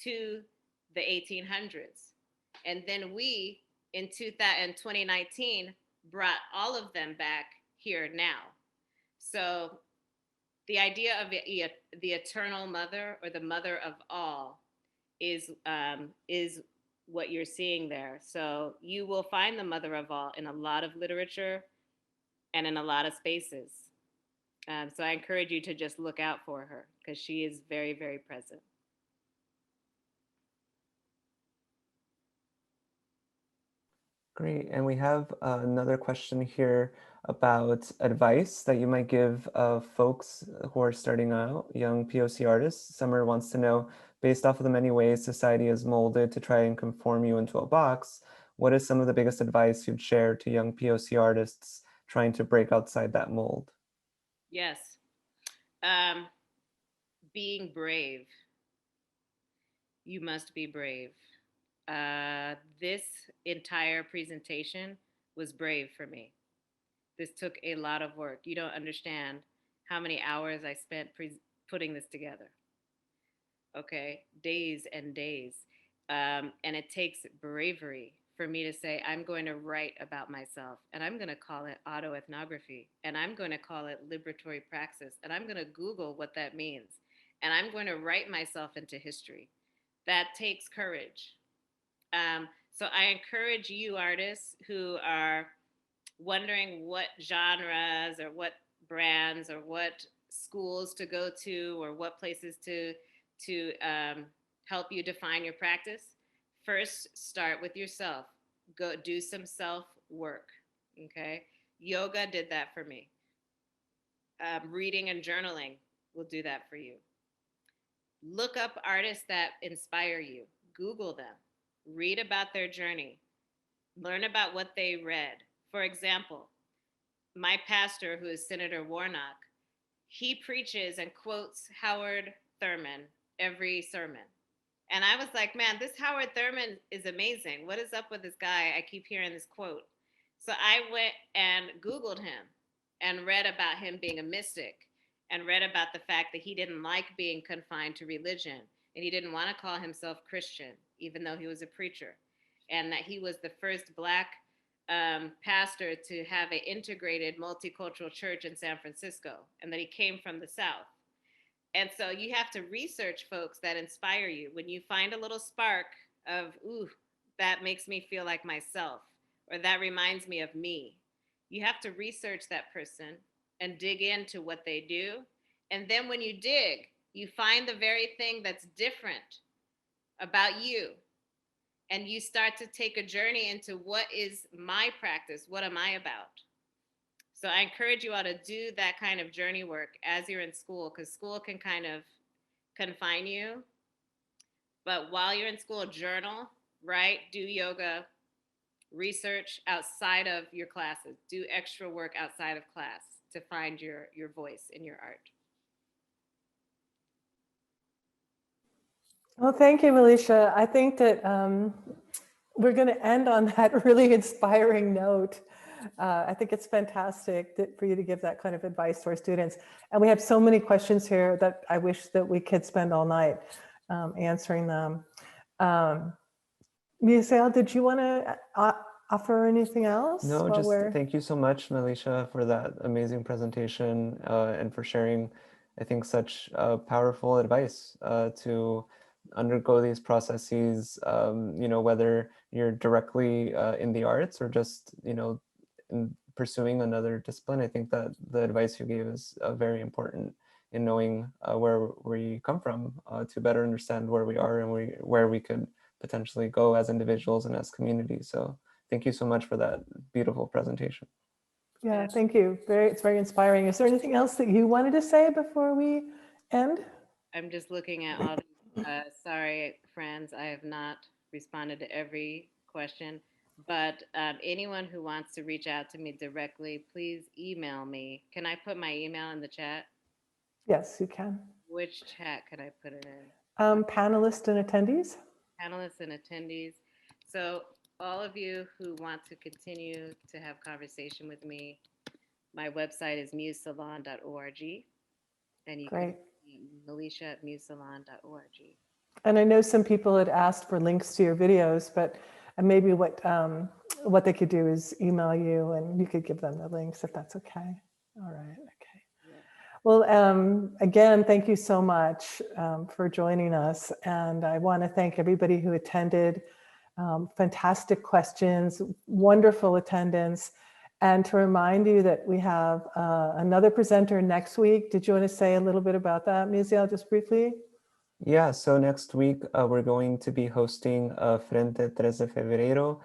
to the 1800s. And then we, in 2019, brought all of them back here now. So the idea of the eternal mother, or the mother of all, is what you're seeing there. So you will find the mother of all in a lot of literature and in a lot of spaces. So I encourage you to just look out for her, because she is very, very present. Great. And we have another question here about advice that you might give folks who are starting out, young POC artists. Summer wants to know, based off of the many ways society is molded to try and conform you into a box, what is some of the biggest advice you'd share to young POC artists trying to break outside that mold? Yes. Being brave. You must be brave. This entire presentation was brave for me. This took a lot of work. You don't understand how many hours I spent putting this together. Okay, days and days. And it takes bravery for me to say, I'm going to write about myself, and I'm going to call it autoethnography, and I'm going to call it liberatory praxis, and I'm going to Google what that means, and I'm going to write myself into history. That takes courage. So I encourage you, artists who are wondering what genres or what brands or what schools to go to or what places to help you define your practice. First, start with yourself. Go do some self work. Okay, yoga did that for me. Reading and journaling will do that for you. Look up artists that inspire you. Google them. Read about their journey. Learn about what they read. For example, my pastor, who is Senator Warnock, he preaches and quotes Howard Thurman every sermon. And I was like, man, this Howard Thurman is amazing. What is up with this guy? I keep hearing this quote. So I went and Googled him and read about him being a mystic, and read about the fact that he didn't like being confined to religion, and he didn't want to call himself Christian, even though he was a preacher, and that he was the first Black pastor to have an integrated multicultural church in San Francisco, and that he came from the South. And so you have to research folks that inspire you. When you find a little spark of, ooh, that makes me feel like myself, or that reminds me of me, you have to research that person and dig into what they do. And then when you dig, you find the very thing that's different about you. And you start to take a journey into, what is my practice? What am I about? So I encourage you all to do that kind of journey work as you're in school, because school can kind of confine you. But while you're in school, journal, write, do yoga, research outside of your classes, do extra work outside of class to find your voice in your art. Well, thank you, Malesha. I think that we're going to end on that really inspiring note. I think it's fantastic for you to give that kind of advice to our students. And we have so many questions here that I wish that we could spend all night answering them. Misael, did you want to offer anything else? No, just thank you so much, Malesha, for that amazing presentation and for sharing, I think, such powerful advice to undergo these processes, whether you're directly in the arts or just, in pursuing another discipline. I think that the advice you gave is very important in knowing where we come from to better understand where we are and where we could potentially go as individuals and as communities. So thank you so much for that beautiful presentation. Yeah, thank you. It's very inspiring. Is there anything else that you wanted to say before we end? I'm just looking at all sorry, friends, I have not responded to every question, but anyone who wants to reach out to me directly, please email me. Can I put my email in the chat? Yes, you can. Which chat can I put it in? Panelists and attendees. Panelists and attendees. So all of you who want to continue to have conversation with me, my website is musesalon.org, and you Great. can see Malesha at musesalon.org. And I know some people had asked for links to your videos, but maybe what they could do is email you and you could give them the links if that's okay. All right. Okay. Yeah. Well, again, thank you so much for joining us. And I want to thank everybody who attended. Fantastic questions, wonderful attendance. And to remind you that we have another presenter next week. Did you want to say a little bit about that, Miziel, just briefly? Yeah, so next week we're going to be hosting Frente 13 Febrero.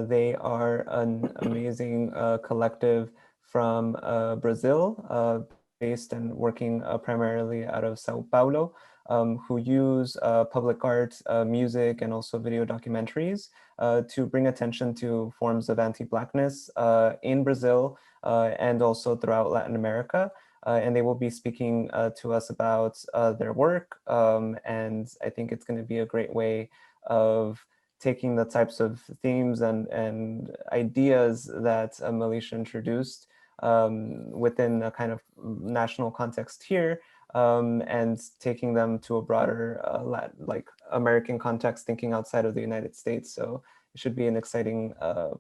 They are an amazing collective from Brazil, based and working primarily out of Sao Paulo, who use public art, music, and also video documentaries to bring attention to forms of anti-Blackness in Brazil and also throughout Latin America. And they will be speaking to us about their work. And I think it's going to be a great way of taking the types of themes and ideas that Malesha introduced within a kind of national context here, and taking them to a broader like American context, thinking outside of the United States. So it should be an exciting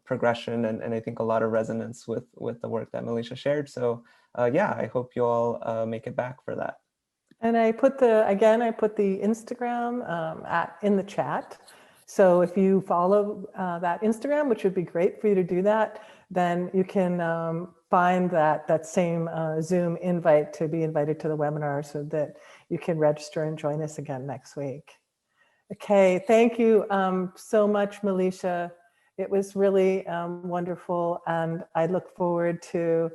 progression, and I think a lot of resonance with the work that Malesha shared. So yeah, I hope you all make it back for that. And I put the Instagram in the chat. So if you follow that Instagram, which would be great for you to do that, then you can find that same Zoom invite to be invited to the webinar so that you can register and join us again next week. Okay, thank you so much, Malesha. It was really wonderful, and I look forward to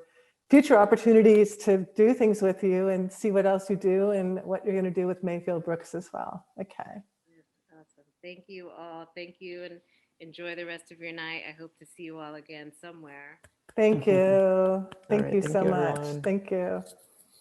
future opportunities to do things with you and see what else you do and what you're going to do with Mayfield Brooks as well. Okay. Awesome. Thank you all. Thank you, and enjoy the rest of your night. I hope to see you all again somewhere. Thank you. Thank right, you thank so you, much. everyone. Thank you.